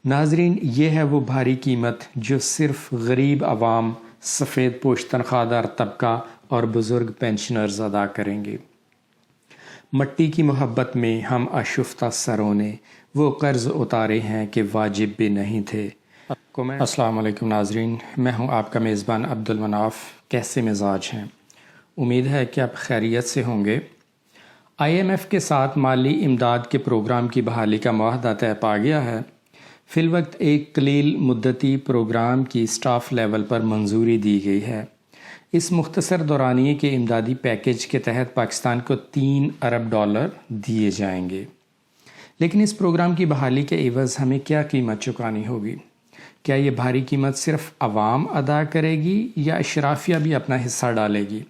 ناظرین، یہ ہے وہ بھاری قیمت جو صرف غریب عوام، سفید پوش تنخواہ دار طبقہ اور بزرگ پینشنرز ادا کریں گے۔ مٹی کی محبت میں ہم آشفتہ سروں نے وہ قرض اتارے ہیں کہ واجب بھی نہیں تھے۔ السلام علیکم ناظرین، میں ہوں آپ کا میزبان عبدالمناف۔ کیسے مزاج ہیں؟ امید ہے کہ آپ خیریت سے ہوں گے۔ IMF کے ساتھ مالی امداد کے پروگرام کی بحالی کا معاہدہ طے پا گیا ہے۔ فی الوقت ایک قلیل مدتی پروگرام کی اسٹاف لیول پر منظوری دی گئی ہے۔ اس مختصر دورانیے کے امدادی پیکیج کے تحت پاکستان کو $3 ارب دیے جائیں گے۔ لیکن اس پروگرام کی بحالی کے عوض ہمیں کیا قیمت چکانی ہوگی؟ کیا یہ بھاری قیمت صرف عوام ادا کرے گی یا اشرافیہ بھی اپنا حصہ ڈالے گی؟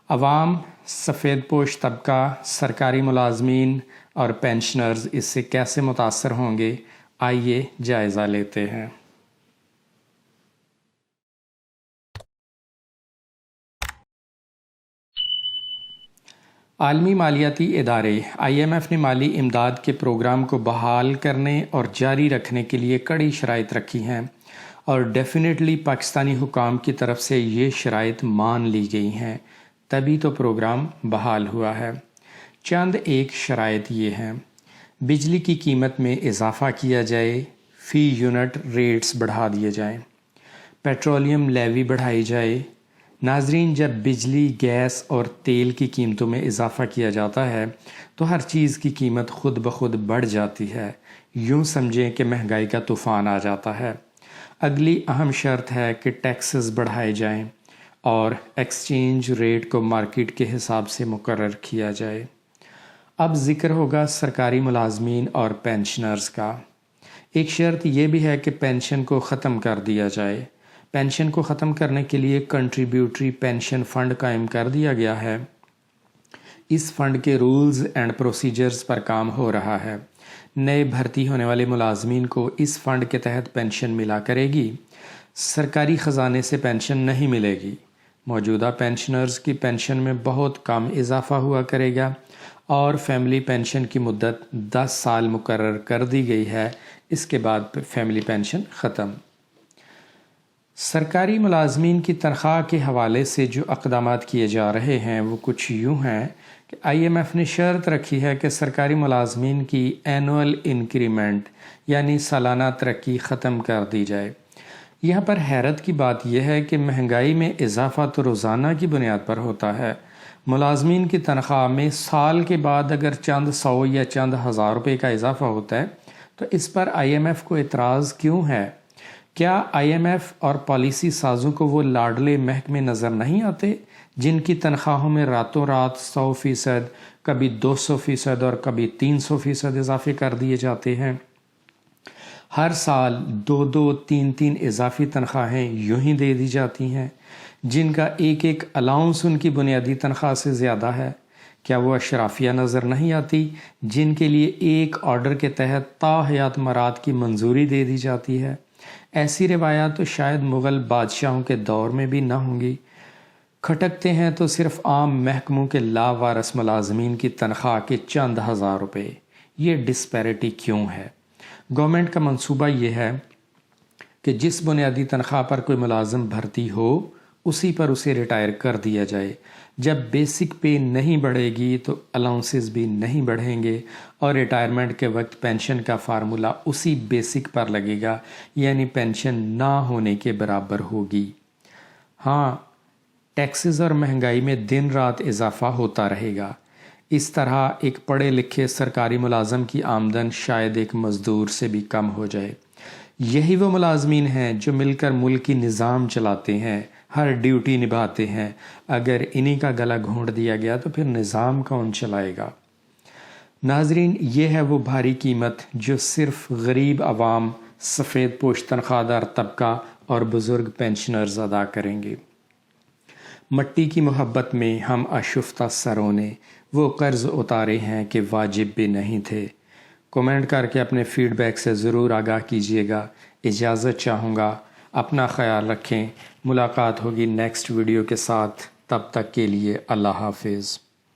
عوام، سفید پوش طبقہ، سرکاری ملازمین اور پینشنرز اس سے کیسے متاثر ہوں گے؟ آئیے جائزہ لیتے ہیں۔ عالمی مالیاتی ادارے IMF نے مالی امداد کے پروگرام کو بحال کرنے اور جاری رکھنے کے لیے کڑی شرائط رکھی ہیں، اور ڈیفینیٹلی پاکستانی حکام کی طرف سے یہ شرائط مان لی گئی ہیں، تبھی تو پروگرام بحال ہوا ہے۔ چند ایک شرائط یہ ہیں: بجلی کی قیمت میں اضافہ کیا جائے، فی یونٹ ریٹس بڑھا دیے جائیں، پیٹرولیم لیوی بڑھائی جائے۔ ناظرین، جب بجلی، گیس اور تیل کی قیمتوں میں اضافہ کیا جاتا ہے تو ہر چیز کی قیمت خود بخود بڑھ جاتی ہے۔ یوں سمجھیں کہ مہنگائی کا طوفان آ جاتا ہے۔ اگلی اہم شرط ہے کہ ٹیکسز بڑھائے جائیں اور ایکسچینج ریٹ کو مارکیٹ کے حساب سے مقرر کیا جائے۔ اب ذکر ہوگا سرکاری ملازمین اور پینشنرز کا۔ ایک شرط یہ بھی ہے کہ پینشن کو ختم کر دیا جائے۔ پینشن کو ختم کرنے کے لیے کنٹریبیوٹری پینشن فنڈ قائم کر دیا گیا ہے۔ اس فنڈ کے رولز اینڈ پروسیجرز پر کام ہو رہا ہے۔ نئے بھرتی ہونے والے ملازمین کو اس فنڈ کے تحت پینشن ملا کرے گی۔ سرکاری خزانے سے پینشن نہیں ملے گی۔ موجودہ پینشنرز کی پینشن میں بہت کم اضافہ ہوا کرے گا، اور فیملی پینشن کی مدت 10 سال مقرر کر دی گئی ہے۔ اس کے بعد فیملی پینشن ختم۔ سرکاری ملازمین کی تنخواہ کے حوالے سے جو اقدامات کیے جا رہے ہیں وہ کچھ یوں ہیں کہ IMF نے شرط رکھی ہے کہ سرکاری ملازمین کی اینول انکریمنٹ یعنی سالانہ ترقی ختم کر دی جائے۔ یہاں پر حیرت کی بات یہ ہے کہ مہنگائی میں اضافہ تو روزانہ کی بنیاد پر ہوتا ہے۔ ملازمین کی تنخواہ میں سال کے بعد اگر چند سو یا چند ہزار روپے کا اضافہ ہوتا ہے تو اس پر IMF کو اعتراض کیوں ہے؟ کیا IMF اور پالیسی سازوں کو وہ لاڈلے محکمے نظر نہیں آتے جن کی تنخواہوں میں راتوں رات 100%، کبھی 200% اور کبھی 300% اضافے کر دیے جاتے ہیں؟ ہر سال 2-3 اضافی تنخواہیں یوں ہی دے دی جاتی ہیں، جن کا ایک ایک الاؤنس ان کی بنیادی تنخواہ سے زیادہ ہے۔ کیا وہ اشرافیہ نظر نہیں آتی جن کے لیے ایک آرڈر کے تحت تا حیات مراد کی منظوری دے دی جاتی ہے؟ ایسی روایات تو شاید مغل بادشاہوں کے دور میں بھی نہ ہوں گی۔ کھٹکتے ہیں تو صرف عام محکموں کے لاوارث ملازمین کی تنخواہ کے چند ہزار روپے۔ یہ ڈسپیرٹی کیوں ہے؟ گورنمنٹ کا منصوبہ یہ ہے کہ جس بنیادی تنخواہ پر کوئی ملازم بھرتی ہو اسی پر اسے ریٹائر کر دیا جائے۔ جب بیسک پے نہیں بڑھے گی تو الاؤنسز بھی نہیں بڑھیں گے، اور ریٹائرمنٹ کے وقت پینشن کا فارمولہ اسی بیسک پر لگے گا، یعنی پینشن نہ ہونے کے برابر ہوگی۔ ہاں، ٹیکسز اور مہنگائی میں دن رات اضافہ ہوتا رہے گا۔ اس طرح ایک پڑھے لکھے سرکاری ملازم کی آمدن شاید ایک مزدور سے بھی کم ہو جائے۔ یہی وہ ملازمین ہیں جو مل کر ملک کی نظام چلاتے ہیں، ہر ڈیوٹی نبھاتے ہیں۔ اگر انہی کا گلا گھونٹ دیا گیا تو پھر نظام کون چلائے گا؟ ناظرین، یہ ہے وہ بھاری قیمت جو صرف غریب عوام، سفید پوش تنخواہ دار طبقہ اور بزرگ پینشنرز ادا کریں گے۔ مٹی کی محبت میں ہم آشفتہ سروں نے وہ قرض اتارے ہیں کہ واجب بھی نہیں تھے۔ کومنٹ کر کے اپنے فیڈ بیک سے ضرور آگاہ کیجیے گا۔ اجازت چاہوں گا، اپنا خیال رکھیں۔ ملاقات ہوگی نیکسٹ ویڈیو کے ساتھ، تب تک کے لیے اللہ حافظ۔